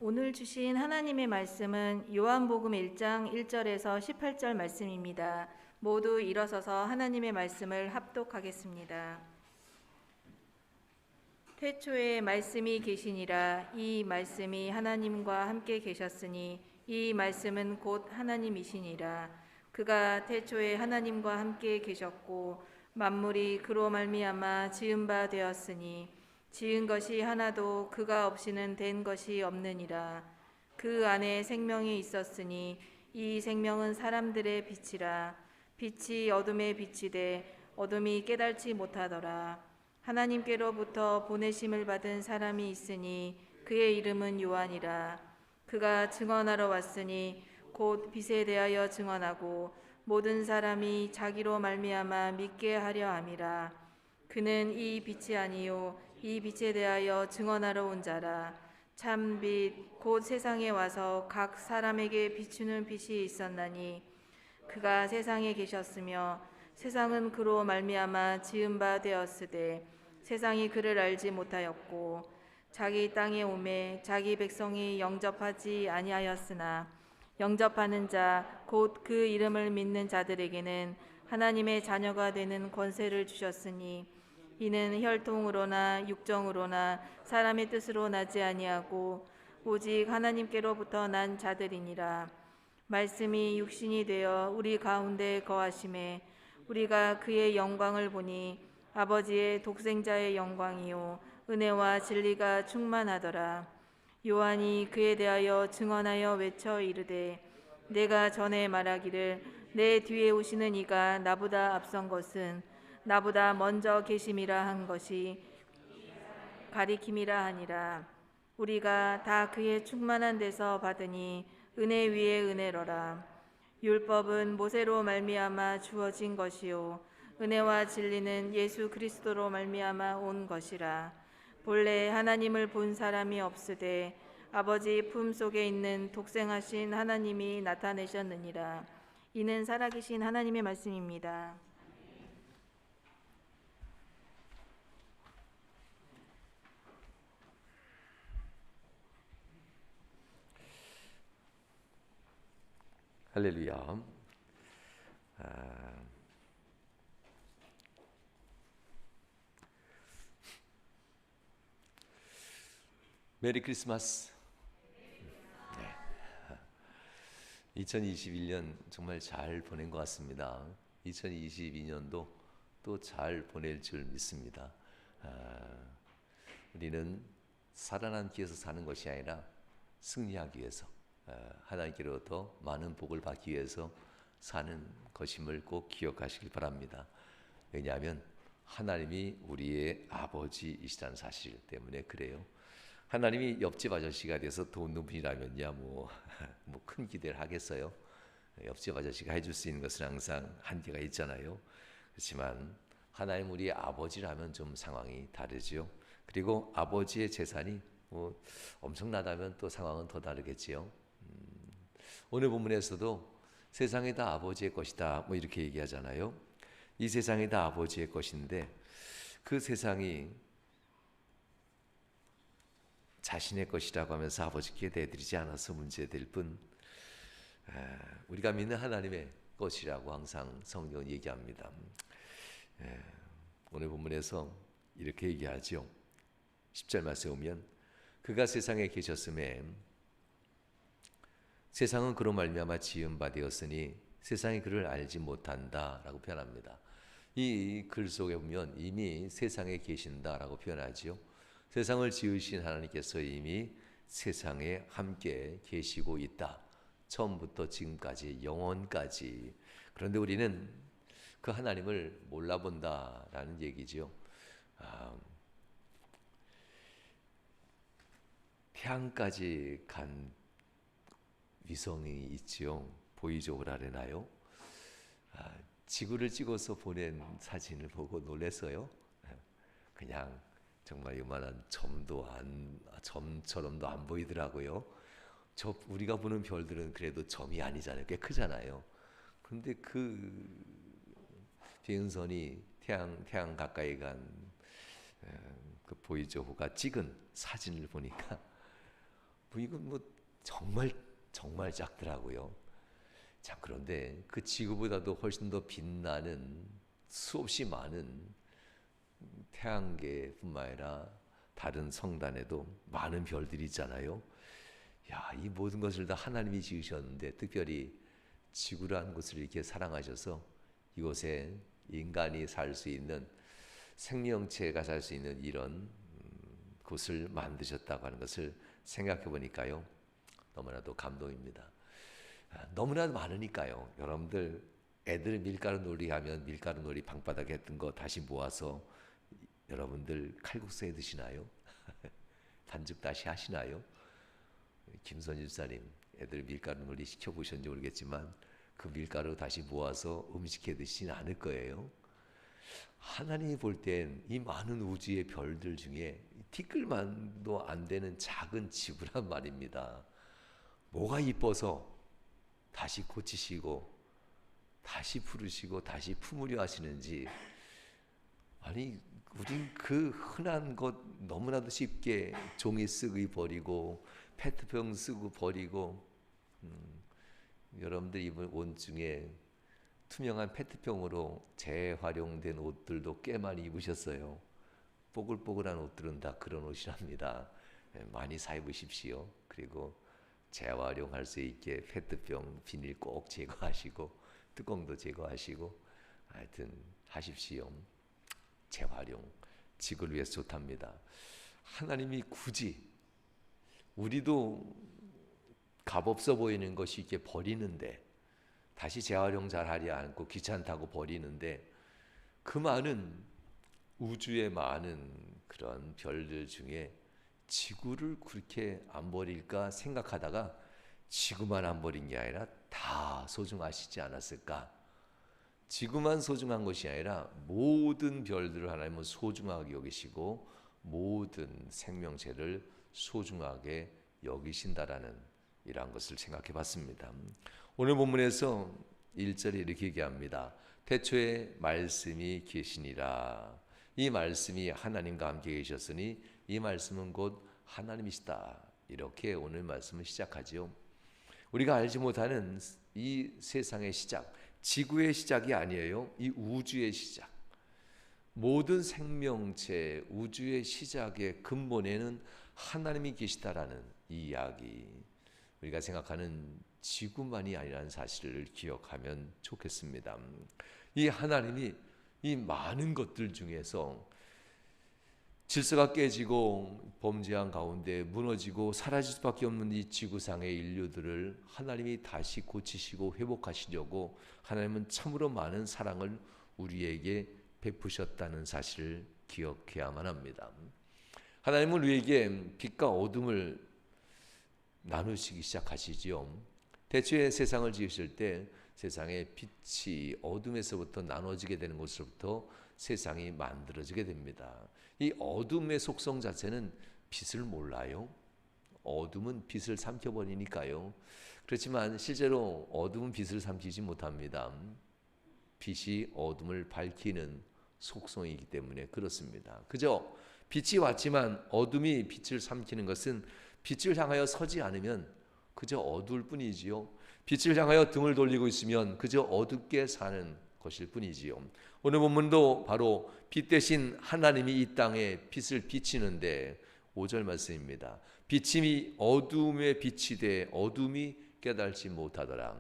오늘 주신 하나님의 말씀은 요한복음 1장 1절에서 18절 말씀입니다. 모두 일어서서 하나님의 말씀을 합독하겠습니다. 태초에 말씀이 계시니라. 이 말씀이 하나님과 함께 계셨으니 이 말씀은 곧 하나님이시니라. 그가 태초에 하나님과 함께 계셨고 만물이 그로 말미암아 지은 바 되었으니 지은 것이 하나도 그가 없이는 된 것이 없느니라. 그 안에 생명이 있었으니 이 생명은 사람들의 빛이라. 빛이 어둠에 비치되 어둠이 깨달지 못하더라. 하나님께로부터 보내심을 받은 사람이 있으니 그의 이름은 요한이라. 그가 증언하러 왔으니 곧 빛에 대하여 증언하고 모든 사람이 자기로 말미암아 믿게 하려 함이라. 그는 이 빛이 아니요 이 빛에 대하여 증언하러 온 자라. 참 빛 곧 세상에 와서 각 사람에게 비추는 빛이 있었나니 그가 세상에 계셨으며 세상은 그로 말미암아 지은 바 되었으되 세상이 그를 알지 못하였고 자기 땅에 오매 자기 백성이 영접하지 아니하였으나 영접하는 자 곧 그 이름을 믿는 자들에게는 하나님의 자녀가 되는 권세를 주셨으니 이는 혈통으로나 육정으로나 사람의 뜻으로 나지 아니하고 오직 하나님께로부터 난 자들이니라. 말씀이 육신이 되어 우리 가운데 거하심에 우리가 그의 영광을 보니 아버지의 독생자의 영광이요 은혜와 진리가 충만하더라. 요한이 그에 대하여 증언하여 외쳐 이르되 내가 전에 말하기를 내 뒤에 오시는 이가 나보다 앞선 것은 나보다 먼저 계심이라 한 것이 가리킴이라 하니라. 우리가 다 그의 충만한 데서 받으니 은혜 위에 은혜로라. 율법은 모세로 말미암아 주어진 것이요 은혜와 진리는 예수 그리스도로 말미암아 온 것이라. 본래 하나님을 본 사람이 없으되 아버지 품속에 있는 독생하신 하나님이 나타내셨느니라. 이는 살아계신 하나님의 말씀입니다. 할렐루야. 메리 크리스마스. 2021년 정말 잘 보낸 것 같습니다. 2022년도 또 잘 보낼 줄 믿습니다. 우리는 살아남기 위해서 사는 것이 아니라 승리하기 위해서 하나님께로부터 많은 복을 받기 위해서 사는 것임을 꼭 기억하시길 바랍니다. 왜냐하면 하나님이 우리의 아버지이시다는 사실 때문에 그래요. 하나님이 옆집 아저씨가 돼서 돈 없는 분이라면야 뭐 큰 기대를 하겠어요. 옆집 아저씨가 해줄 수 있는 것은 항상 한계가 있잖아요. 그렇지만 하나님 우리의 아버지라면 좀 상황이 다르죠. 그리고 아버지의 재산이 뭐 엄청나다면 또 상황은 더 다르겠지요. 오늘 본문에서도 세상이 다 아버지의 것이다 뭐 이렇게 얘기하잖아요. 이 세상이 다 아버지의 것인데 그 세상이 자신의 것이라고 하면서 아버지께 내드리지 않아서 문제될 뿐 우리가 믿는 하나님의 것이라고 항상 성경은 얘기합니다. 오늘 본문에서 이렇게 얘기하죠. 10절 말씀에 오면 그가 세상에 계셨음에 세상은 그로 말미암아 지은 바 되었으니 세상이 그를 알지 못한다라고 표현합니다. 이 글 속에 보면 이미 세상에 계신다라고 표현하지요. 세상을 지으신 하나님께서 이미 세상에 함께 계시고 있다. 처음부터 지금까지 영원까지. 그런데 우리는 그 하나님을 몰라본다라는 얘기지요. 태양까지 간 위성이 있지요. 보이저우라 하나요? 지구를 찍어서 보낸 사진을 보고 놀랐어요. 그냥 정말 이만한 점처럼도 안 보이더라고요. 우리가 보는 별들은 그래도 점이 아니잖아요. 꽤 크잖아요. 그런데 그 비행선이 태양 가까이 간 그 보이저우가 찍은 사진을 보니까 이건 뭐 정말 정말 작더라고요. 자, 그런데 그 지구보다도 훨씬 더 빛나는 수없이 많은 태양계뿐만 아니라 다른 성단에도 많은 별들이 있잖아요. 야, 이 모든 것을 다 하나님이 지으셨는데 특별히 지구라는 곳을 이렇게 사랑하셔서 이곳에 인간이 살 수 있는 생명체가 살 수 있는 이런 곳을 만드셨다고 하는 것을 생각해 보니까요, 너무나도 감동입니다. 너무나도 많으니까요. 여러분들 애들 밀가루 놀이 하면 밀가루 놀이 방바닥에 했던 거 다시 모아서 여러분들 칼국수에 드시나요? 반죽 다시 하시나요? 김선일 집사님, 애들 밀가루 놀이 시켜보셨는지 모르겠지만 그 밀가루 다시 모아서 음식해 드시진 않을 거예요. 하나님이 볼 땐 이 많은 우주의 별들 중에 티끌만도 안 되는 작은 지구란 말입니다. 뭐가 이뻐서 다시 고치시고 다시 부르시고 다시 품으려 하시는지. 아니, 우린 그 흔한 것 너무나도 쉽게 종이 쓰고 버리고 페트병 쓰고 버리고, 여러분들 입은 옷 중에 투명한 페트병으로 재활용된 옷들도 꽤 많이 입으셨어요. 뽀글뽀글한 옷들은 다 그런 옷이랍니다. 많이 사 입으십시오. 그리고 재활용할 수 있게 페트병 비닐 꼭 제거하시고 뚜껑도 제거하시고 하여튼 하십시오. 재활용, 지구를 위해서 좋답니다. 하나님이 굳이 우리도 값없어 보이는 것이 이렇게 버리는데, 다시 재활용 잘 하지 않고 귀찮다고 버리는데, 그 많은 우주의 많은 그런 별들 중에 지구를 그렇게 안 버릴까 생각하다가 지구만 안 버린 게 아니라 다 소중하시지 않았을까? 지구만 소중한 것이 아니라 모든 별들을 하나님은 소중하게 여기시고 모든 생명체를 소중하게 여기신다라는 이러한 것을 생각해 봤습니다. 오늘 본문에서 1절에 이렇게 얘기합니다. 태초에 말씀이 계시니라. 이 말씀이 하나님과 함께 계셨으니 이 말씀은 곧 하나님이시다. 이렇게 오늘 말씀을 시작하죠. 우리가 알지 못하는 이 세상의 시작, 지구의 시작이 아니에요. 이 우주의 시작. 모든 생명체, 우주의 시작의 근본에는 하나님이 계시다라는 이 이야기. 우리가 생각하는 지구만이 아니라는 사실을 기억하면 좋겠습니다. 이 하나님이 이 많은 것들 중에서 질서가 깨지고 범죄한 가운데 무너지고 사라질 수밖에 없는 이 지구상의 인류들을 하나님이 다시 고치시고 회복하시려고 하나님은 참으로 많은 사랑을 우리에게 베푸셨다는 사실을 기억해야만 합니다. 하나님은 우리에게 빛과 어둠을 나누시기 시작하시지요. 대초에 세상을 지으실 때 세상의 빛이 어둠에서부터 나눠지게 되는 것으로부터 세상이 만들어지게 됩니다. 이 어둠의 속성 자체는 빛을 몰라요. 어둠은 빛을 삼켜버리니까요. 그렇지만 실제로 어둠은 빛을 삼키지 못합니다. 빛이 어둠을 밝히는 속성이기 때문에 그렇습니다. 그저 빛이 왔지만 어둠이 빛을 삼키는 것은 빛을 향하여 서지 않으면 그저 어두울 뿐이지요. 빛을 향하여 등을 돌리고 있으면 그저 어둡게 사는 것일 뿐이지요. 오늘 본문도 바로 빛 대신 하나님이 이 땅에 빛을 비치는데 5절 말씀입니다. 빛이 어둠에 빛이 돼 어둠이 깨달지 못하더라.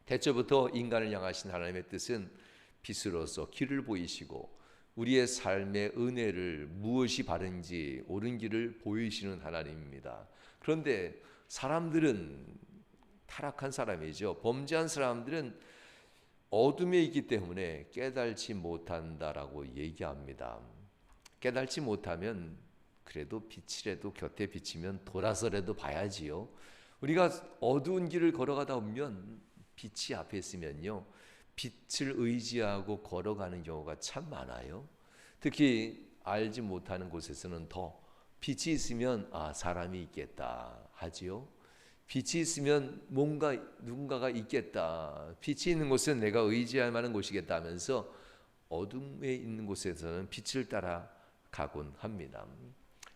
대초부터 인간을 향하신 하나님의 뜻은 빛으로서 길을 보이시고 우리의 삶의 은혜를 무엇이 바른지 옳은 길을 보이시는 하나님입니다. 그런데 사람들은 타락한 사람이죠. 범죄한 사람들은 어둠에 있기 때문에 깨달지 못한다라고 얘기합니다. 깨달지 못하면 그래도 빛이라도 곁에 비치면 돌아서라도 봐야지요. 우리가 어두운 길을 걸어가다 보면 빛이 앞에 있으면요, 빛을 의지하고 걸어가는 경우가 참 많아요. 특히 알지 못하는 곳에서는 더 빛이 있으면 아, 사람이 있겠다 하지요. 빛이 있으면 뭔가 누군가가 있겠다. 빛이 있는 곳은 내가 의지할 만한 곳이겠다 하면서 어둠에 있는 곳에서는 빛을 따라 가곤 합니다.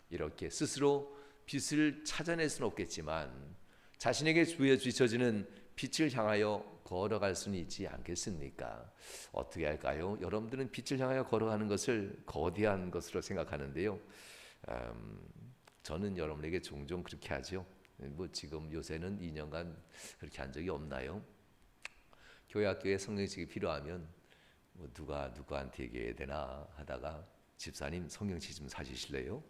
이렇게 스스로 빛을 찾아낼 수는 없겠지만 자신에게 비춰지는 빛을 향하여 걸어갈 수는 있지 않겠습니까? 어떻게 할까요? 여러분들은 빛을 향하여 걸어가는 것을 거대한 것으로 생각하는데요. 저는 여러분에게 종종 그렇게 하죠. 뭐 지금 요새는 2년간 그렇게 한 적이 없나요? 교회 학교에 성경책이 필요하면 뭐 누가 누구한테 얘기해야 되나 하다가 집사님 성경책 좀 사주실래요?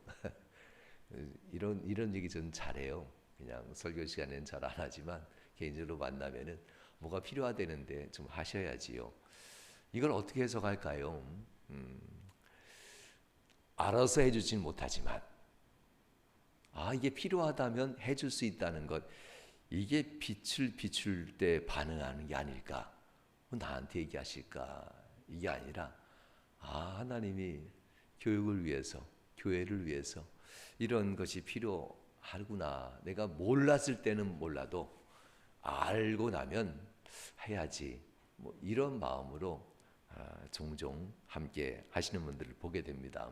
이런 얘기 저는 잘해요. 그냥 설교 시간에는 잘 안 하지만 개인적으로 만나면은 뭐가 필요하다는데 좀 하셔야지요. 이걸 어떻게 해석할까요? 알아서 해주진 못하지만 이게 필요하다면 해줄 수 있다는 것, 이게 빛을 비출 때 반응하는 게 아닐까? 나한테 얘기하실까? 이게 아니라 하나님이 교육을 위해서, 교회를 위해서 이런 것이 필요하구나. 내가 몰랐을 때는 몰라도 알고 나면 해야지. 뭐 이런 마음으로 종종 함께 하시는 분들을 보게 됩니다.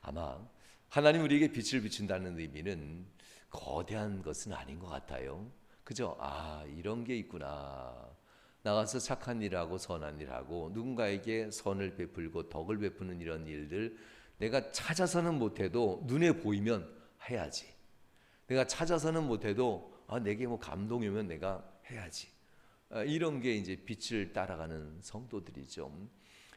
아마 하나님 우리에게 빛을 비춘다는 의미는 거대한 것은 아닌 것 같아요. 그죠? 이런 게 있구나. 나가서 착한 일하고 선한 일하고 누군가에게 선을 베풀고 덕을 베푸는 이런 일들 내가 찾아서는 못해도 눈에 보이면 해야지. 내가 찾아서는 못해도 내게 뭐 감동이면 내가 해야지. 이런 게 이제 빛을 따라가는 성도들이죠.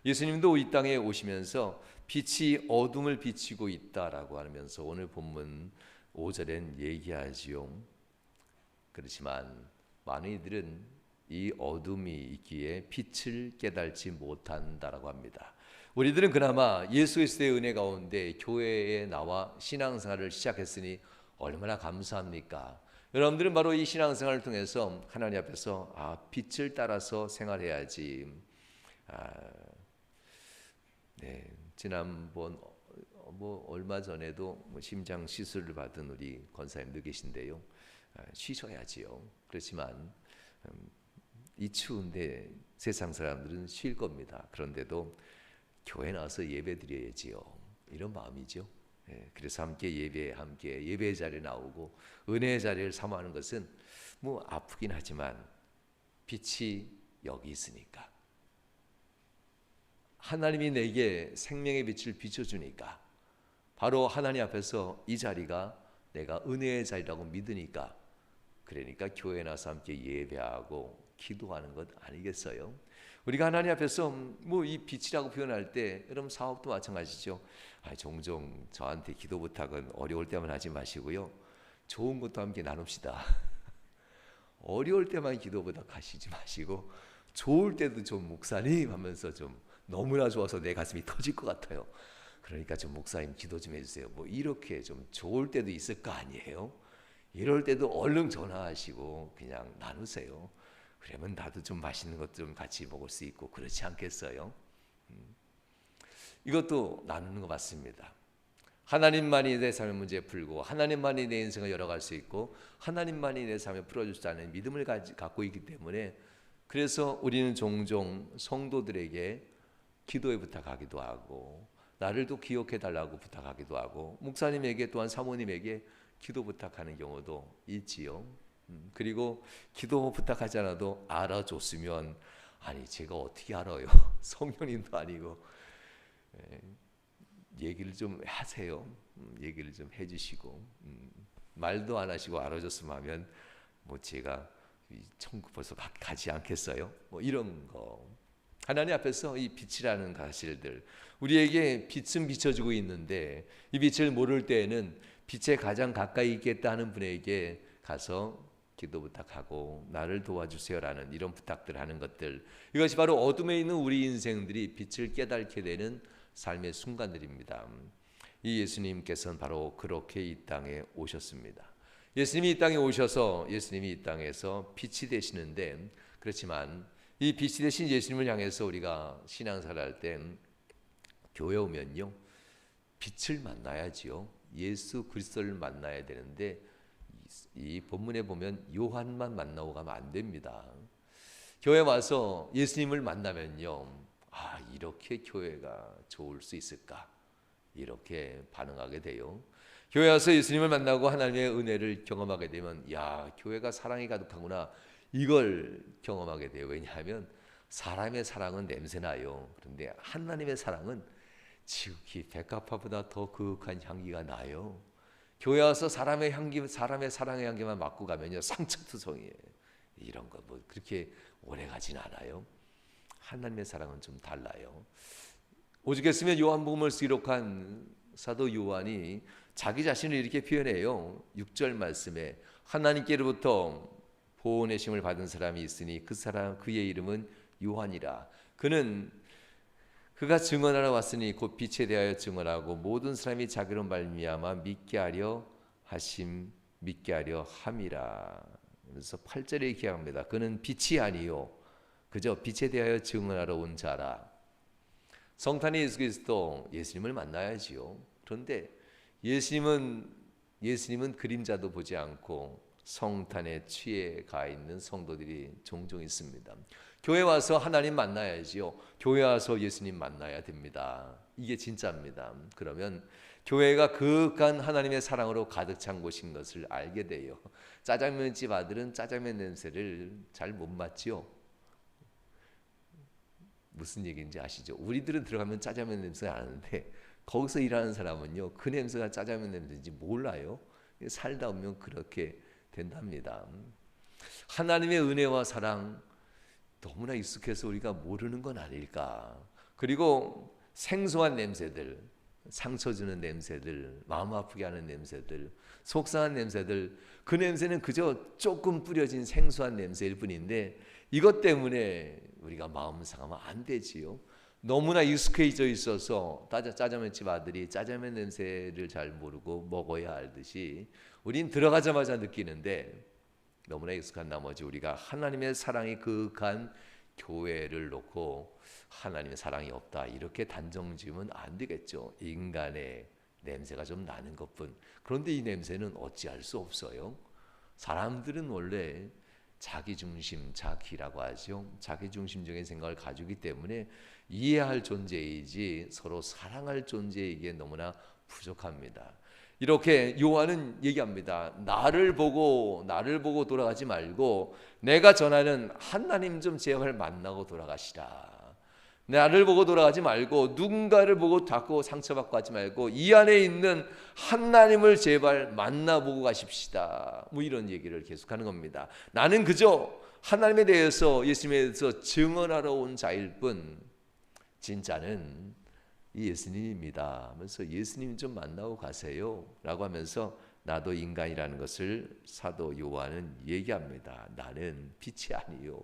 예수님도 이 땅에 오시면서 빛이 어둠을 비치고 있다라고 하면서 오늘 본문 5절엔 얘기하지요. 그렇지만 많은 이들은 이 어둠이 있기에 빛을 깨달지 못한다라고 합니다. 우리들은 그나마 예수 그리스도의 은혜 가운데 교회에 나와 신앙생활을 시작했으니 얼마나 감사합니까? 여러분들은 바로 이 신앙생활을 통해서 하나님 앞에서 빛을 따라서 생활해야지. 네, 지난번 뭐 얼마 전에도 심장 시술을 받은 우리 권사님도 계신데요. 쉬셔야지요. 그렇지만 이 추운데 세상 사람들은 쉴 겁니다. 그런데도 교회 나와서 예배 드려야지요. 이런 마음이죠. 그래서 함께 예배 자리에 나오고 은혜의 자리를 사모하는 것은 뭐 아프긴 하지만 빛이 여기 있으니까 하나님이 내게 생명의 빛을 비춰주니까 바로 하나님 앞에서 이 자리가 내가 은혜의 자리라고 믿으니까 그러니까 교회에 나와서 함께 예배하고 기도하는 것 아니겠어요? 우리가 하나님 앞에서 뭐 이 빛이라고 표현할 때 여러분 사업도 마찬가지죠. 종종 저한테 기도 부탁은 어려울 때만 하지 마시고요. 좋은 것도 함께 나눕시다. 어려울 때만 기도 부탁하시지 마시고 좋을 때도 좀 목사님 하면서 좀 너무나 좋아서 내 가슴이 터질 것 같아요. 그러니까 좀 목사님 기도 좀 해주세요. 뭐 이렇게 좀 좋을 때도 있을 거 아니에요. 이럴 때도 얼른 전화하시고 그냥 나누세요. 그러면 나도 좀 맛있는 것 좀 같이 먹을 수 있고 그렇지 않겠어요? 이것도 나누는 거 맞습니다. 하나님만이 내 삶의 문제 풀고 하나님만이 내 인생을 열어갈 수 있고 하나님만이 내 삶을 풀어줄 수 있는 믿음을 갖고 있기 때문에 그래서 우리는 종종 성도들에게 기도에 부탁하기도 하고 나를 또 기억해 달라고 부탁하기도 하고 목사님에게 또한 사모님에게 기도 부탁하는 경우도 있지요. 그리고 기도 부탁하지 않아도 알아줬으면 제가 어떻게 알아요? 성령님도 아니고 얘기를 좀 하세요. 얘기를 좀 해주시고 말도 안 하시고 알아줬으면 하면 뭐 제가 천국 벌써 가지 않겠어요? 뭐 이런 거 하나님 앞에서 이 빛이라는 사실들 우리에게 빛은 비춰주고 있는데 이 빛을 모를 때에는 빛에 가장 가까이 있겠다 하는 분에게 가서 기도 부탁하고 나를 도와주세요라는 이런 부탁들 하는 것들 이것이 바로 어둠에 있는 우리 인생들이 빛을 깨닫게 되는 삶의 순간들입니다. 이 예수님께서는 바로 그렇게 이 땅에 오셨습니다. 예수님이 이 땅에 오셔서 예수님이 이 땅에서 빛이 되시는데 그렇지만 이 빛이 되신 예수님을 향해서 우리가 신앙생활 할 때 교회 오면요 빛을 만나야지요. 예수 그리스도를 만나야 되는데 이 본문에 보면 요한만 만나고 가면 안 됩니다. 교회 와서 예수님을 만나면요 이렇게 교회가 좋을 수 있을까 이렇게 반응하게 돼요. 교회 와서 예수님을 만나고 하나님의 은혜를 경험하게 되면 야, 교회가 사랑이 가득하구나, 이걸 경험하게 돼요. 왜냐하면 사람의 사랑은 냄새나요. 그런데 하나님의 사랑은 지극히 백합화보다 더 그윽한 향기가 나요. 교회 와서 사람의 향기, 사람의 사랑의 향기만 맡고 가면요, 상처투성이에요. 이런 거 뭐 그렇게 오래 가진 않아요. 하나님의 사랑은 좀 달라요. 오죽했으면 요한복음을 기록한 사도 요한이 자기 자신을 이렇게 표현해요. 6절 말씀에 하나님께로부터 보내심을 받은 사람이 있으니 그 사람, 그의 이름은 요한이라. 그가 증언하러 왔으니 곧 빛에 대하여 증언하고 모든 사람이 자기로 말미암아 믿게 하려 함이라. 그래서 8절에 이렇게 합니다. 그는 빛이 아니요 그저 빛에 대하여 증언하러 온 자라. 성탄의 예수 그리스도, 예수님을 만나야지요. 그런데 예수님은 그림자도 보지 않고 성탄에 취해 가 있는 성도들이 종종 있습니다. 교회 와서 하나님 만나야지요. 교회 와서 예수님 만나야 됩니다. 이게 진짜입니다. 그러면 교회가 그윽한 하나님의 사랑으로 가득 찬 곳인 것을 알게 돼요. 짜장면집 아들은 짜장면 냄새를 잘 못 맡지요. 무슨 얘기인지 아시죠? 우리들은 들어가면 짜장면 냄새가 나는데 거기서 일하는 사람은요, 그 냄새가 짜장면 냄새인지 몰라요. 살다 보면 그렇게 된답니다. 하나님의 은혜와 사랑 너무나 익숙해서 우리가 모르는 건 아닐까. 그리고 생소한 냄새들, 상처 주는 냄새들, 마음 아프게 하는 냄새들, 속상한 냄새들, 그 냄새는 그저 조금 뿌려진 생소한 냄새일 뿐인데 이것 때문에 우리가 마음 상하면 안 되지요. 너무나 익숙해져 있어서 짜장면집 아들이 짜장면 냄새를 잘 모르고 먹어야 알듯이 우린 들어가자마자 느끼는데, 너무나 익숙한 나머지 우리가 하나님의 사랑이 그윽한 교회를 놓고 하나님의 사랑이 없다 이렇게 단정 지으면 안 되겠죠. 인간의 냄새가 좀 나는 것뿐. 그런데 이 냄새는 어찌할 수 없어요. 사람들은 원래 자기중심, 자기라고 하죠. 자기중심적인 생각을 가지기 때문에 이해할 존재이지 서로 사랑할 존재이기에 너무나 부족합니다. 이렇게 요한은 얘기합니다. 나를 보고 돌아가지 말고 내가 전하는 하나님 좀 제발 만나고 돌아가시라. 나를 보고 돌아가지 말고 누군가를 보고 자꾸 상처받고 하지 말고 이 안에 있는 하나님을 제발 만나보고 가십시다. 뭐 이런 얘기를 계속하는 겁니다. 나는 그저 하나님에 대해서, 예수님에 대해서 증언하러 온 자일 뿐 진짜는 이 예수님입니다 하면서 예수님 좀 만나고 가세요 라고 하면서 나도 인간이라는 것을 사도 요한은 얘기합니다. 나는 빛이 아니요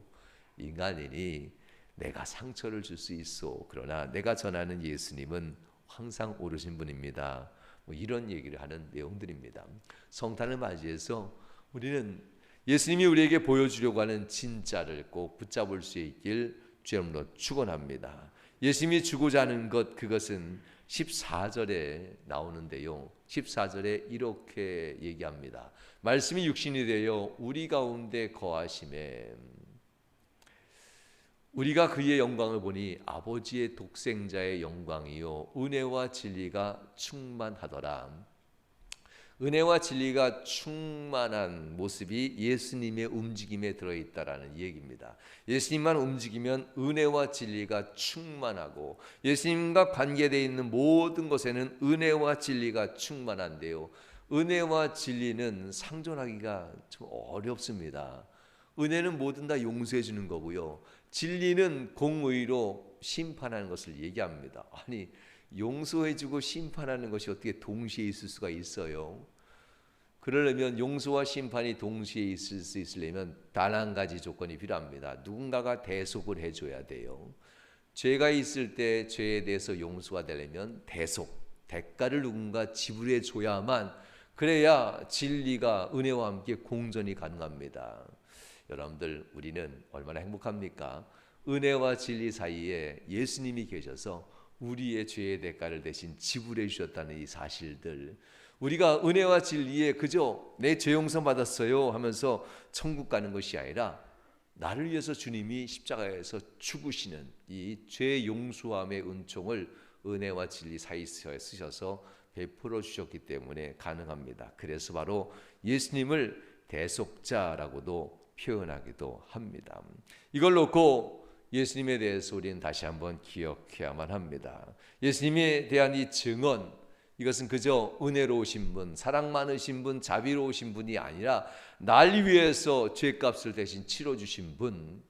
인간이니 내가 상처를 줄 수 있어. 그러나 내가 전하는 예수님은 항상 오르신 분입니다. 뭐 이런 얘기를 하는 내용들입니다. 성탄을 맞이해서 우리는 예수님이 우리에게 보여주려고 하는 진짜를 꼭 붙잡을 수 있길 주님으로 축원합니다. 예수님이 주고자 하는 것, 그것은 14절에 나오는데요. 14절에 이렇게 얘기합니다. 말씀이 육신이 되어 우리 가운데 거하심에 우리가 그의 영광을 보니 아버지의 독생자의 영광이요 은혜와 진리가 충만하더라. 은혜와 진리가 충만한 모습이 예수님의 움직임에 들어있다라는 얘기입니다. 예수님만 움직이면 은혜와 진리가 충만하고 예수님과 관계되어 있는 모든 것에는 은혜와 진리가 충만한데요. 은혜와 진리는 상존하기가 좀 어렵습니다. 은혜는 뭐든 다 용서해 주는 거고요. 진리는 공의로 심판하는 것을 얘기합니다. 아니, 용서해주고 심판하는 것이 어떻게 동시에 있을 수가 있어요? 그러려면 용서와 심판이 동시에 있을 수 있으려면 단 한 가지 조건이 필요합니다. 누군가가 대속을 해줘야 돼요. 죄가 있을 때 죄에 대해서 용서가 되려면 대가를 누군가 지불해 줘야만, 그래야 진리가 은혜와 함께 공존이 가능합니다. 여러분들, 우리는 얼마나 행복합니까? 은혜와 진리 사이에 예수님이 계셔서 우리의 죄의 대가를 대신 지불해 주셨다는 이 사실들, 우리가 은혜와 진리에 그저 내 죄 용서 받았어요 하면서 천국 가는 것이 아니라 나를 위해서 주님이 십자가에서 죽으시는 이 죄 용서함의 은총을 은혜와 진리 사이에 쓰셔서 베풀어 주셨기 때문에 가능합니다. 그래서 바로 예수님을 대속자라고도 표현하기도 합니다. 이걸 놓고 예수님에 대해서 우리는 다시 한번 기억해야만 합니다. 예수님에 대한 이 증언, 이것은 그저 은혜로우신 분, 사랑 많으신 분, 자비로우신 분이 아니라 날 위해서 죄값을 대신 치러주신 분.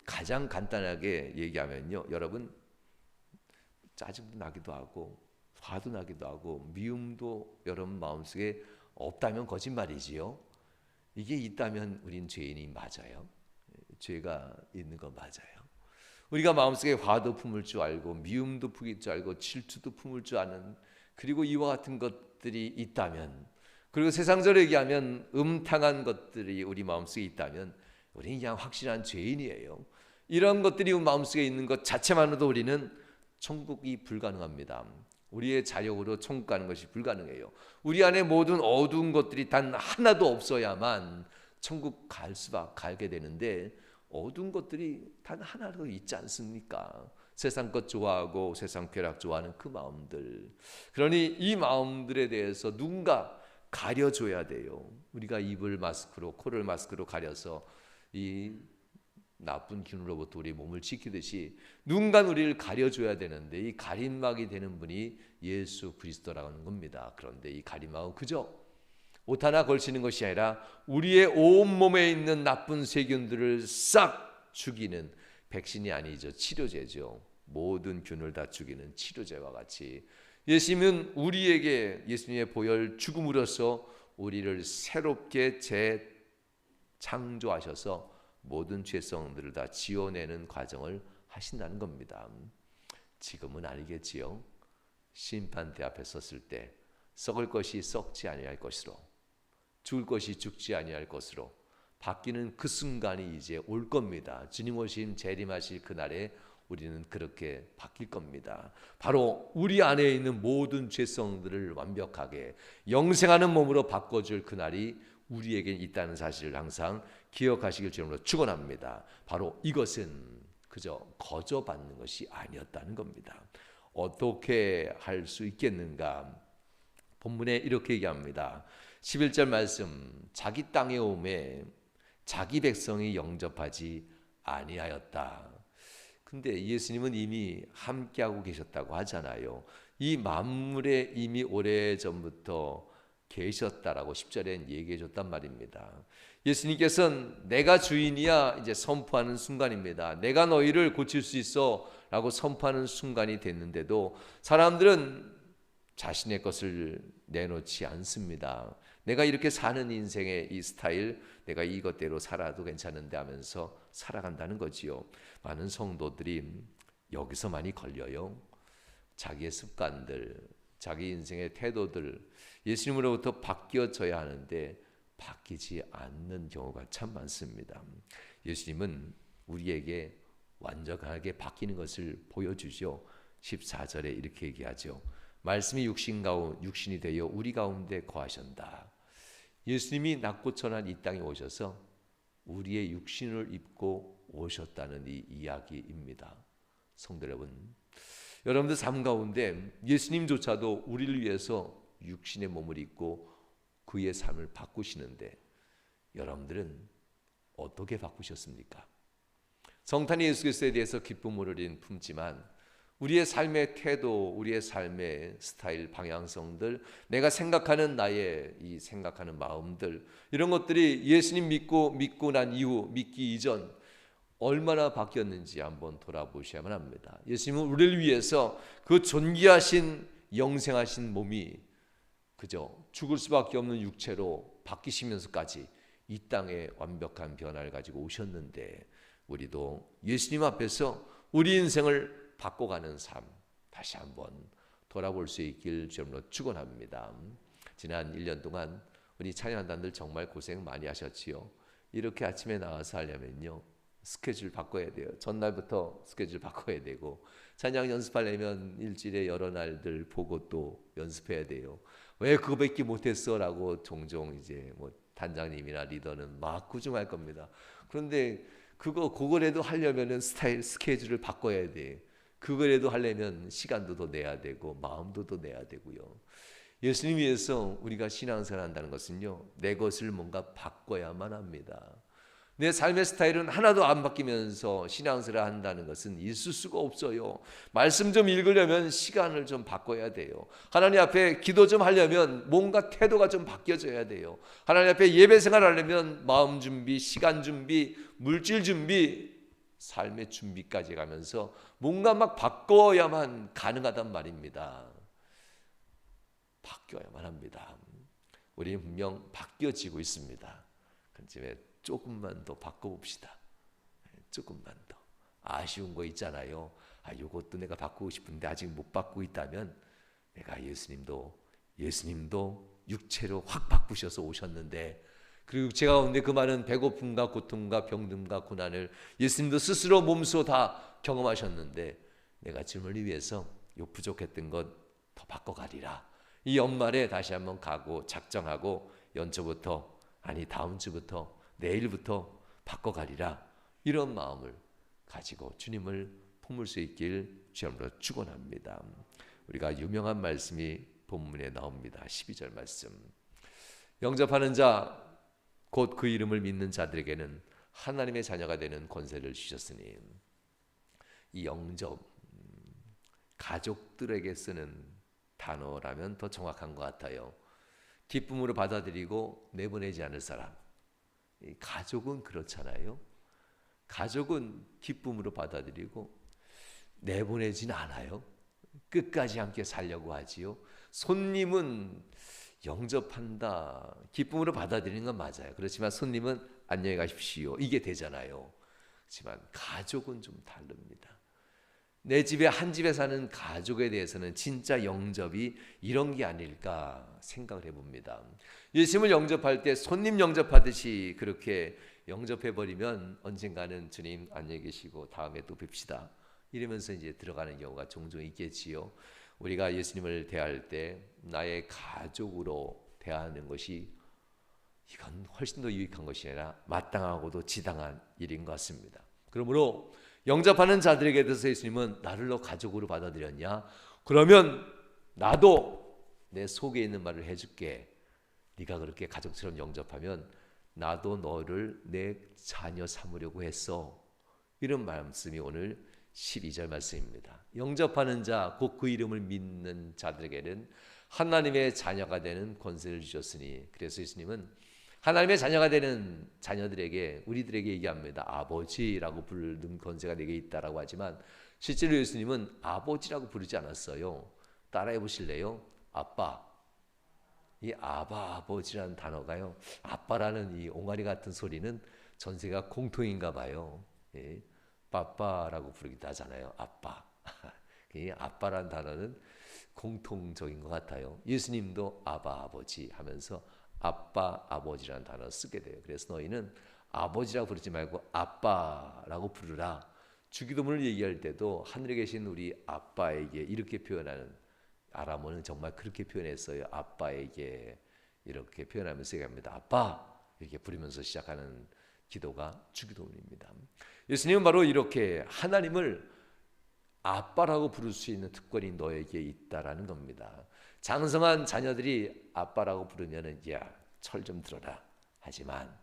가장 간단하게 얘기하면요, 여러분, 짜증도 나기도 하고 화도 나기도 하고 미움도 여러분 마음속에 없다면 거짓말이지요. 이게 있다면 우린 죄인이 맞아요. 죄가 있는 거 맞아요. 우리가 마음속에 화도 품을 줄 알고 미움도 품을 줄 알고 질투도 품을 줄 아는, 그리고 이와 같은 것들이 있다면, 그리고 세상적으로 얘기하면 음탕한 것들이 우리 마음속에 있다면 우리는 그냥 확실한 죄인이에요. 이런 것들이 우리 마음속에 있는 것 자체만으로도 우리는 천국이 불가능합니다. 우리의 자력으로 천국 가는 것이 불가능해요. 우리 안에 모든 어두운 것들이 단 하나도 없어야만 천국 가게 되는데, 어두운 것들이 단 하나도 있지 않습니까? 세상 것 좋아하고 세상 쾌락 좋아하는 그 마음들. 그러니 이 마음들에 대해서 누군가 가려줘야 돼요. 우리가 입을 마스크로, 코를 마스크로 가려서 이 나쁜 균으로부터 우리 몸을 지키듯이 누군가 우리를 가려줘야 되는데, 이 가림막이 되는 분이 예수 그리스도라는 겁니다. 그런데 이 가림막은 그저 옷 하나 걸치는 것이 아니라 우리의 온몸에 있는 나쁜 세균들을 싹 죽이는 백신이 아니죠. 치료제죠. 모든 균을 다 죽이는 치료제와 같이 예수님은 우리에게 예수님의 보혈 죽음으로써 우리를 새롭게 재창조하셔서 모든 죄성들을 다 지워내는 과정을 하신다는 겁니다. 지금은 아니겠지요. 심판대 앞에 섰을 때 썩을 것이 썩지 아니할 것으로, 죽을 것이 죽지 아니할 것으로 바뀌는 그 순간이 이제 올 겁니다. 주님 오신 재림하실 그날에 우리는 그렇게 바뀔 겁니다. 바로 우리 안에 있는 모든 죄성들을 완벽하게 영생하는 몸으로 바꿔줄 그날이 우리에게 있다는 사실을 항상 기억하시길 주님으로 축원합니다. 바로 이것은 그저 거저받는 것이 아니었다는 겁니다. 어떻게 할 수 있겠는가? 본문에 이렇게 얘기합니다. 11절 말씀, 자기 땅에 오매 자기 백성이 영접하지 아니하였다. 근데 예수님은 이미 함께하고 계셨다고 하잖아요. 이 만물에 이미 오래전부터 계셨다라고 10절엔 얘기해 줬단 말입니다. 예수님께서는 내가 주인이야 이제 선포하는 순간입니다. 내가 너희를 고칠 수 있어 라고 선포하는 순간이 됐는데도 사람들은 자신의 것을 내놓지 않습니다. 내가 이렇게 사는 인생의 이 스타일, 내가 이것대로 살아도 괜찮은데 하면서 살아간다는 거지요. 많은 성도들이 여기서 많이 걸려요. 자기의 습관들, 자기 인생의 태도들, 예수님으로부터 바뀌어져야 하는데 바뀌지 않는 경우가 참 많습니다. 예수님은 우리에게 완전하게 바뀌는 것을 보여주죠. 14절에 이렇게 얘기하죠. 말씀이 육신이 되어 우리 가운데 거하신다. 예수님이 낮고 천한 이 땅에 오셔서 우리의 육신을 입고 오셨다는 이 이야기입니다. 성도 여러분, 여러분들 삶 가운데 예수님조차도 우리를 위해서 육신의 몸을 입고 그의 삶을 바꾸시는데 여러분들은 어떻게 바꾸셨습니까? 성탄의 예수 그리스도에 대해서 기쁨을 우리는 품지만 우리의 삶의 태도, 우리의 삶의 스타일, 방향성들, 내가 생각하는 나의 이 생각하는 마음들, 이런 것들이 예수님 믿고 난 이후, 믿기 이전 얼마나 바뀌었는지 한번 돌아보셔야만 합니다. 예수님은 우리를 위해서 그 존귀하신 영생하신 몸이 그저 죽을 수밖에 없는 육체로 바뀌시면서까지 이 땅에 완벽한 변화를 가지고 오셨는데, 우리도 예수님 앞에서 우리 인생을 바꿔가는 삶 다시 한번 돌아볼 수 있길 주님으로 축원합니다. 지난 1년 동안 우리 찬양단들 정말 고생 많이 하셨지요. 이렇게 아침에 나와서 하려면요 스케줄 바꿔야 돼요. 전날부터 스케줄 바꿔야 되고, 찬양 연습하려면 일주일에 여러 날들 보고 또 연습해야 돼요. 왜 그거밖에 못했어? 라고 종종 이제 단장님이나 리더는 막 구중할 겁니다. 그런데 그거라도 하려면은 스케줄을 바꿔야 돼. 그거라도 하려면 시간도 더 내야 되고 마음도 더 내야 되고요. 예수님 위해서 우리가 신앙생활 한다는 것은요, 내 것을 뭔가 바꿔야만 합니다. 내 삶의 스타일은 하나도 안 바뀌면서 신앙생활 한다는 것은 있을 수가 없어요. 말씀 좀 읽으려면 시간을 좀 바꿔야 돼요. 하나님 앞에 기도 좀 하려면 뭔가 태도가 좀 바뀌어져야 돼요. 하나님 앞에 예배 생활 하려면 마음 준비, 시간 준비, 물질 준비, 삶의 준비까지 가면서 뭔가 막 바꿔야만 가능하단 말입니다. 바뀌어야만 합니다. 우리는 분명 바뀌어지고 있습니다. 그쯤에 조금만 더 바꿔봅시다. 조금만 더. 아쉬운 거 있잖아요. 이것도 내가 바꾸고 싶은데 아직 못 바꾸고 있다면, 내가 예수님도 육체로 확 바꾸셔서 오셨는데, 그리고 육체 가운데 그 많은 배고픔과 고통과 병듦과 고난을 예수님도 스스로 몸소 다 경험하셨는데, 내가 주님을 위해서 요 부족했던 것 더 바꿔가리라. 이 연말에 다시 한번 가고 작정하고 연초부터, 아니 다음 주부터, 내일부터 바꿔가리라. 이런 마음을 가지고 주님을 품을 수 있길 주님으로 축원합니다. 우리가 유명한 말씀이 본문에 나옵니다. 12절 말씀. 영접하는 자 곧 그 이름을 믿는 자들에게는 하나님의 자녀가 되는 권세를 주셨으니. 이 영접, 가족들에게 쓰는 단어라면 더 정확한 것 같아요. 기쁨으로 받아들이고 내보내지 않을 사람. 가족은 그렇잖아요. 가족은 기쁨으로 받아들이고 내보내진 않아요. 끝까지 함께 살려고 하지요. 손님은 영접한다, 기쁨으로 받아들이는 건 맞아요. 그렇지만 손님은 안녕히 가십시오, 이게 되잖아요. 그렇지만 가족은 좀 다릅니다. 내 집에 한 집에 사는 가족에 대해서는 진짜 영접이 이런 게 아닐까 생각을 해봅니다. 예수님을 영접할 때 손님 영접하듯이 그렇게 영접해버리면 언젠가는 주님 안녕히 계시고 다음에 또 뵙시다 이러면서 이제 들어가는 경우가 종종 있겠지요. 우리가 예수님을 대할 때 나의 가족으로 대하는 것이, 이건 훨씬 더 유익한 것이 아니라 마땅하고도 지당한 일인 것 같습니다. 그러므로 영접하는 자들에게 대해서 예수님은 나를 너 가족으로 받아들였냐? 그러면 나도 내 속에 있는 말을 해줄게. 네가 그렇게 가족처럼 영접하면 나도 너를 내 자녀 삼으려고 했어. 이런 말씀이 오늘 12절 말씀입니다. 영접하는 자, 곧 그 이름을 믿는 자들에게는 하나님의 자녀가 되는 권세를 주셨으니. 그래서 예수님은 하나님의 자녀가 되는 자녀들에게, 우리들에게 얘기합니다. 아버지라고 부르는 권세가 내게 있다라고 하지만 실제로 예수님은 아버지라고 부르지 않았어요. 따라해 보실래요? 아빠. 이 아버지라는 단어가요, 아빠라는 이 옹알이 같은 소리는 전세가 공통인가 봐요. 예, 빠빠라고 부르기도 하잖아요. 아빠. 이 아빠라는 단어는 공통적인 것 같아요. 예수님도 아버지 하면서 아빠, 아버지라는 단어를 쓰게 돼요. 그래서 너희는 아버지라고 부르지 말고 아빠라고 부르라. 주기도문을 얘기할 때도 하늘에 계신 우리 아빠에게 이렇게 표현하는, 아람어는 정말 그렇게 표현했어요. 아빠에게 이렇게 표현하면서 얘기합니다. 아빠 이렇게 부르면서 시작하는 기도가 주기도문입니다. 예수님은 바로 이렇게 하나님을 아빠라고 부를 수 있는 특권이 너에게 있다라는 겁니다. 장성한 자녀들이 아빠라고 부르면은 야, 철 좀 들어라. 하지만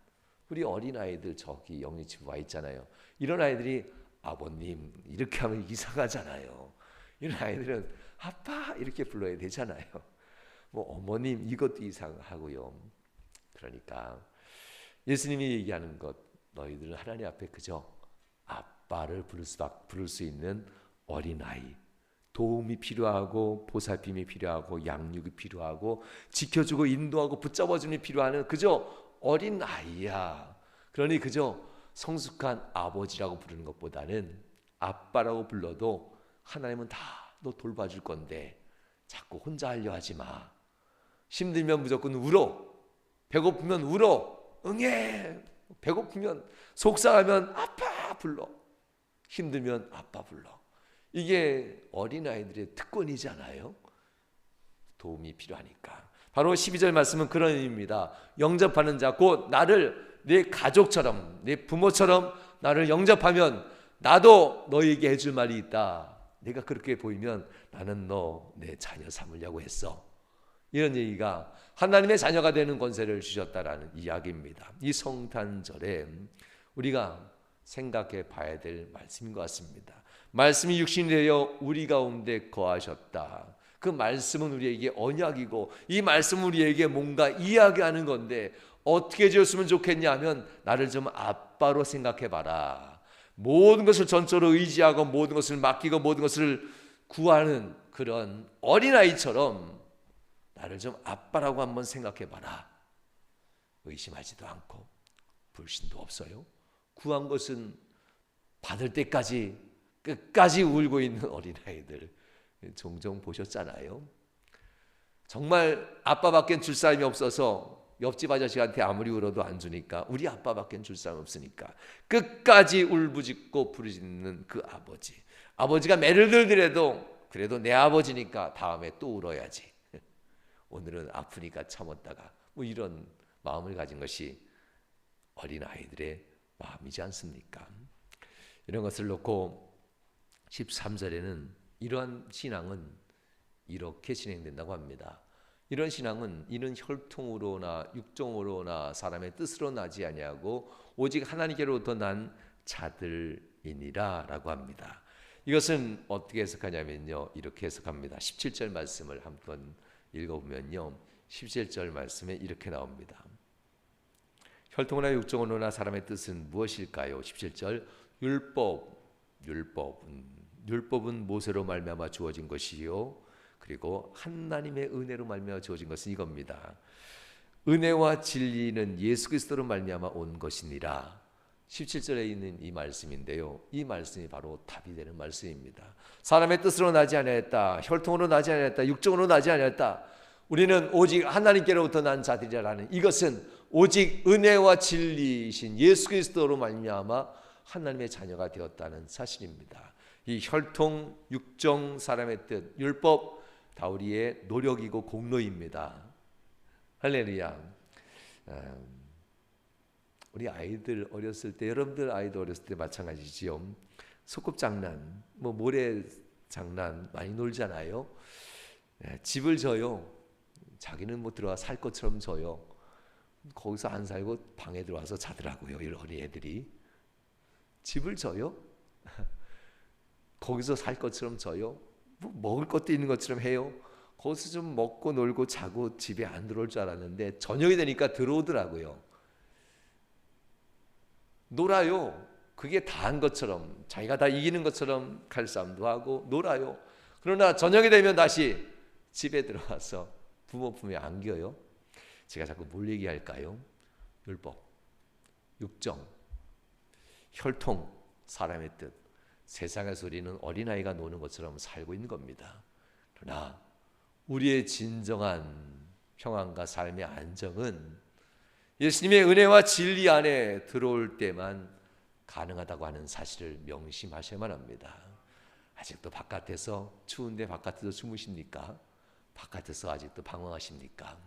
우리 어린아이들 저기 영리집 와 있잖아요. 이런 아이들이 아버님 이렇게 하면 이상하잖아요. 이런 아이들은 아빠 이렇게 불러야 되잖아요. 뭐 어머님 이것도 이상하고요. 그러니까 예수님이 얘기하는 것, 너희들은 하나님 앞에 그저 아빠를 부를 수 있는 어린아이, 도움이 필요하고 보살핌이 필요하고 양육이 필요하고 지켜주고 인도하고 붙잡아주는 필요한 그저 어린아이야. 그러니 그저 성숙한 아버지라고 부르는 것보다는 아빠라고 불러도 하나님은 다 너 돌봐줄 건데 자꾸 혼자 하려 하지 마. 힘들면 무조건 울어. 배고프면 울어. 응애. 배고프면 속상하면 아빠 불러. 힘들면 아빠 불러. 이게 어린아이들의 특권이잖아요. 도움이 필요하니까. 바로 12절 말씀은 그런 의미입니다. 영접하는 자, 곧 나를 내 가족처럼, 내 부모처럼 나를 영접하면 나도 너희에게 해줄 말이 있다. 내가 그렇게 보이면 나는 너 내 자녀 삼으려고 했어. 이런 얘기가 하나님의 자녀가 되는 권세를 주셨다라는 이야기입니다. 이 성탄절에 우리가 생각해 봐야 될 말씀인 것 같습니다. 말씀이 육신이 되어 우리 가운데 거하셨다. 그 말씀은 우리에게 언약이고 이 말씀은 우리에게 뭔가 이야기하는 건데 어떻게 지었으면 좋겠냐 하면 나를 좀 아빠로 생각해 봐라. 모든 것을 전적으로 의지하고 모든 것을 맡기고 모든 것을 구하는 그런 어린아이처럼 나를 좀 아빠라고 한번 생각해 봐라. 의심하지도 않고 불신도 없어요. 구한 것은 받을 때까지 끝까지 울고 있는 어린아이들 종종 보셨잖아요. 정말 아빠밖엔 줄 사람이 없어서 옆집 아저씨한테 아무리 울어도 안 주니까 우리 아빠밖엔 줄 사람 없으니까 끝까지 울부짖고 부르짖는 그 아버지. 아버지가 매를 들더라도 그래도 내 아버지니까 다음에 또 울어야지. 오늘은 아프니까 참았다가 뭐 이런 마음을 가진 것이 어린아이들의 마음이지 않습니까? 이런 것을 놓고 13절에는 이러한 신앙은 이렇게 진행된다고 합니다. 이런 신앙은 이는 혈통으로나 육정으로나 사람의 뜻으로 나지 아니하고 오직 하나님께로부터 난 자들이니라 라고 합니다. 이것은 어떻게 해석하냐면요, 이렇게 해석합니다. 17절 말씀을 한번 읽어보면요, 17절 말씀에 이렇게 나옵니다. 혈통으로나 육정으로나 사람의 뜻은 무엇일까요? 17절 율법은 모세로 말미암아 주어진 것이요 그리고 하나님의 은혜로 말미암아 주어진 것은 이겁니다. 은혜와 진리는 예수 그리스도로 말미암아 온 것이니라. 17절에 있는 이 말씀인데요, 이 말씀이 바로 답이 되는 말씀입니다. 사람의 뜻으로 나지 아니하였다, 혈통으로 나지 아니하였다, 육정으로 나지 아니하였다. 우리는 오직 하나님께로부터 난 자들이라는 이것은 오직 은혜와 진리이신 예수 그리스도로 말미암아 하나님의 자녀가 되었다는 사실입니다. 이 혈통, 육정, 사람의 뜻, 율법 다 우리의 노력이고 공로입니다. 할렐루야. 우리 아이들 어렸을 때, 여러분들 아이들 어렸을 때 마찬가지지요. 소꿉장난, 뭐 모래 장난 많이 놀잖아요. 집을 져요. 자기는 뭐 들어와 살 것처럼 져요. 거기서 안 살고 방에 들어와서 자더라고요. 이 어린애들이. 집을 져요? 거기서 살 것처럼 져요? 뭐 먹을 것도 있는 것처럼 해요? 거기서 좀 먹고 놀고 자고 집에 안 들어올 줄 알았는데 저녁이 되니까 들어오더라고요. 놀아요. 그게 다 한 것처럼, 자기가 다 이기는 것처럼 칼싸움도 하고 놀아요. 그러나 저녁이 되면 다시 집에 들어와서 부모 품에 안겨요. 제가 자꾸 뭘 얘기할까요? 율법, 육정, 혈통, 사람의 뜻. 세상에서 우리는 어린아이가 노는 것처럼 살고 있는 겁니다. 그러나 우리의 진정한 평안과 삶의 안정은 예수님의 은혜와 진리 안에 들어올 때만 가능하다고 하는 사실을 명심하셔야만 합니다. 아직도 바깥에서 추운데 바깥에서 주무십니까? 바깥에서 아직도 방황하십니까?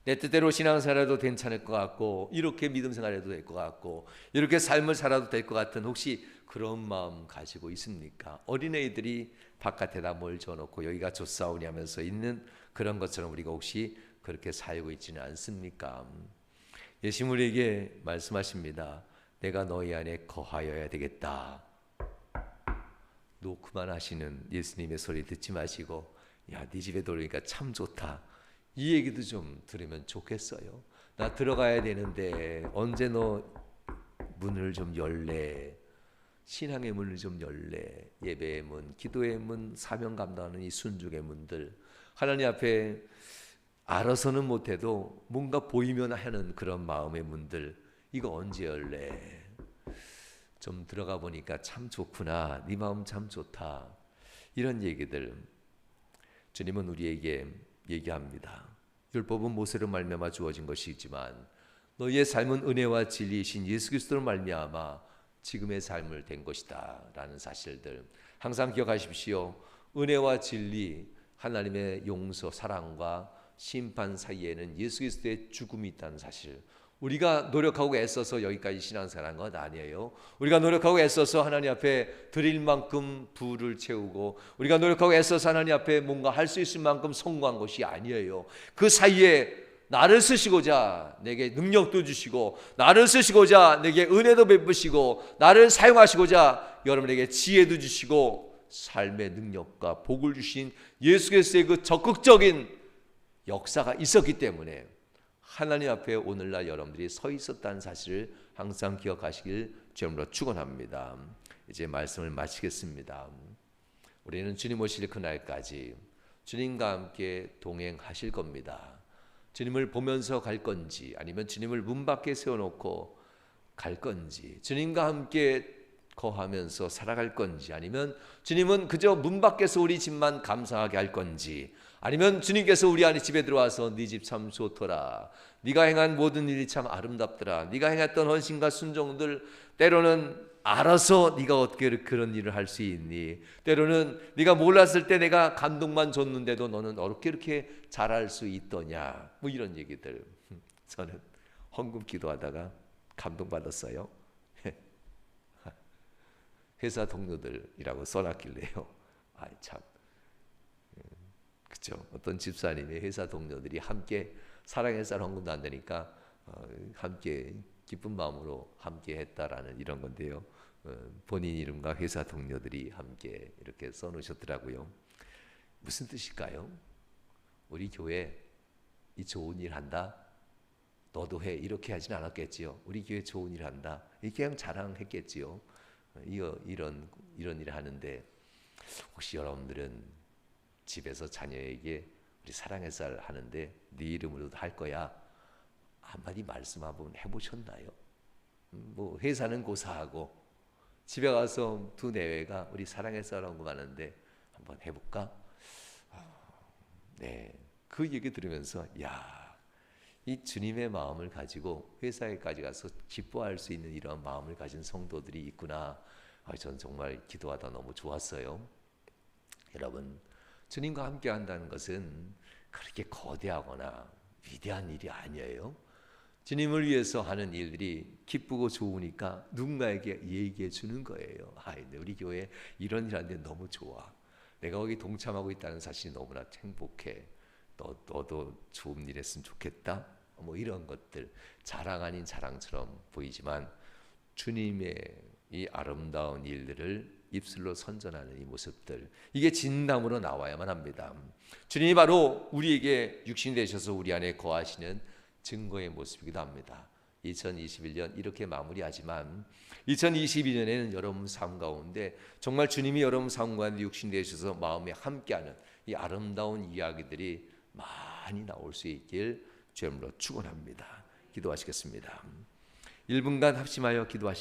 내 뜻대로 신앙생활해도 괜찮을 것 같고 이렇게 믿음 생활해도 될 것 같고 이렇게 삶을 살아도 될 것 같은 혹시 그런 마음 가지고 있습니까? 어린애들이 바깥에다 뭘 줘놓고 여기가 좋사오니 하면서 있는 그런 것처럼 우리가 혹시 그렇게 살고 있지는 않습니까? 예수님 우리에게 말씀하십니다. 내가 너희 안에 거하여야 되겠다. 놓고만 하시는 예수님의 소리 듣지 마시고 야, 네 집에 들어오니까 참 좋다. 이 얘기도 좀 들으면 좋겠어요. 나 들어가야 되는데 언제 너 문을 좀 열래? 신앙의 문을 좀 열래? 예배의 문, 기도의 문, 사명 감당하는 이 순종의 문들, 하나님 앞에 알아서는 못해도 뭔가 보이면 하는 그런 마음의 문들, 이거 언제 열래? 좀 들어가 보니까 참 좋구나. 네 마음 참 좋다. 이런 얘기들 주님은 우리에게 얘기합니다. 율법은 모세로 말미암아 주어진 것이지만 너희의 삶은 은혜와 진리이신 예수 그리스도로 말미암아 지금의 삶을 된 것이다 라는 사실들 항상 기억하십시오. 은혜와 진리, 하나님의 용서, 사랑과 심판 사이에는 예수 그리스도의 죽음이 있다는 사실, 우리가 노력하고 애써서 여기까지 신앙생활한 건 아니에요. 우리가 노력하고 애써서 하나님 앞에 드릴 만큼 부를 채우고 우리가 노력하고 애써서 하나님 앞에 뭔가 할 수 있을 만큼 성공한 것이 아니에요. 그 사이에 나를 쓰시고자 내게 능력도 주시고 나를 쓰시고자 내게 은혜도 베푸시고 나를 사용하시고자 여러분에게 지혜도 주시고 삶의 능력과 복을 주신 예수 그리스도의 그 적극적인 역사가 있었기 때문에 하나님 앞에 오늘날 여러분들이 서 있었다는 사실을 항상 기억하시길 주님으로 축원합니다. 이제 말씀을 마치겠습니다. 우리는 주님 오실 그날까지 주님과 함께 동행하실 겁니다. 주님을 보면서 갈 건지 아니면 주님을 문 밖에 세워놓고 갈 건지 주님과 함께 거하면서 살아갈 건지 아니면 주님은 그저 문 밖에서 우리 집만 감사하게 할 건지 아니면 주님께서 우리 안에 집에 들어와서 네 집 참 좋더라, 네가 행한 모든 일이 참 아름답더라, 네가 행했던 헌신과 순종들 때로는 알아서 네가 어떻게 그런 일을 할 수 있니, 때로는 네가 몰랐을 때 내가 감동만 줬는데도 너는 어떻게 이렇게 잘할 수 있더냐, 뭐 이런 얘기들. 저는 헌금 기도하다가 감동받았어요. 회사 동료들이라고 써놨길래요. 아이 참, 그렇죠. 어떤 집사님의 회사 동료들이 함께 사랑의 쌀 헌금도 안 되니까 함께 기쁜 마음으로 함께 했다라는 이런 건데요. 본인 이름과 회사 동료들이 함께 이렇게 써놓으셨더라고요. 무슨 뜻일까요? 우리 교회 이 좋은 일 한다, 너도 해, 이렇게 하진 않았겠지요. 우리 교회 좋은 일 한다, 이렇게 그냥 자랑했겠지요. 이런 일을 하는데 혹시 여러분들은 집에서 자녀에게 우리 사랑의 쌀 하는데 네 이름으로도 할 거야, 한마디 말씀 한번 해보셨나요? 뭐 회사는 고사하고 집에 가서 두 내외가 우리 사랑의 쌀 헌금하는데 한번 해볼까? 네, 그 얘기 들으면서 이 주님의 마음을 가지고 회사에까지 가서 기뻐할 수 있는 이런 마음을 가진 성도들이 있구나. 전 정말 기도하다 너무 좋았어요. 여러분, 주님과 함께 한다는 것은 그렇게 거대하거나 위대한 일이 아니에요. 주님을 위해서 하는 일들이 기쁘고 좋으니까 누군가에게 얘기해 주는 거예요. 우리 교회 이런 일 하는데 너무 좋아, 내가 거기 동참하고 있다는 사실이 너무나 행복해, 너도 좋은 일 했으면 좋겠다, 뭐 이런 것들, 자랑 아닌 자랑처럼 보이지만 주님의 이 아름다운 일들을 입술로 선전하는 이 모습들, 이게 진담으로 나와야만 합니다. 주님이 바로 우리에게 육신 되셔서 우리 안에 거하시는 증거의 모습이기도 합니다. 2021년 이렇게 마무리하지만 2022년에는 여러분 삶 가운데 정말 주님이 여러분 삶 가운데 육신 되셔서 마음에 함께하는 이 아름다운 이야기들이 많이 나올 수 있길 주님으로 축원합니다. 기도하시겠습니다. 1분간 합심하여 기도하시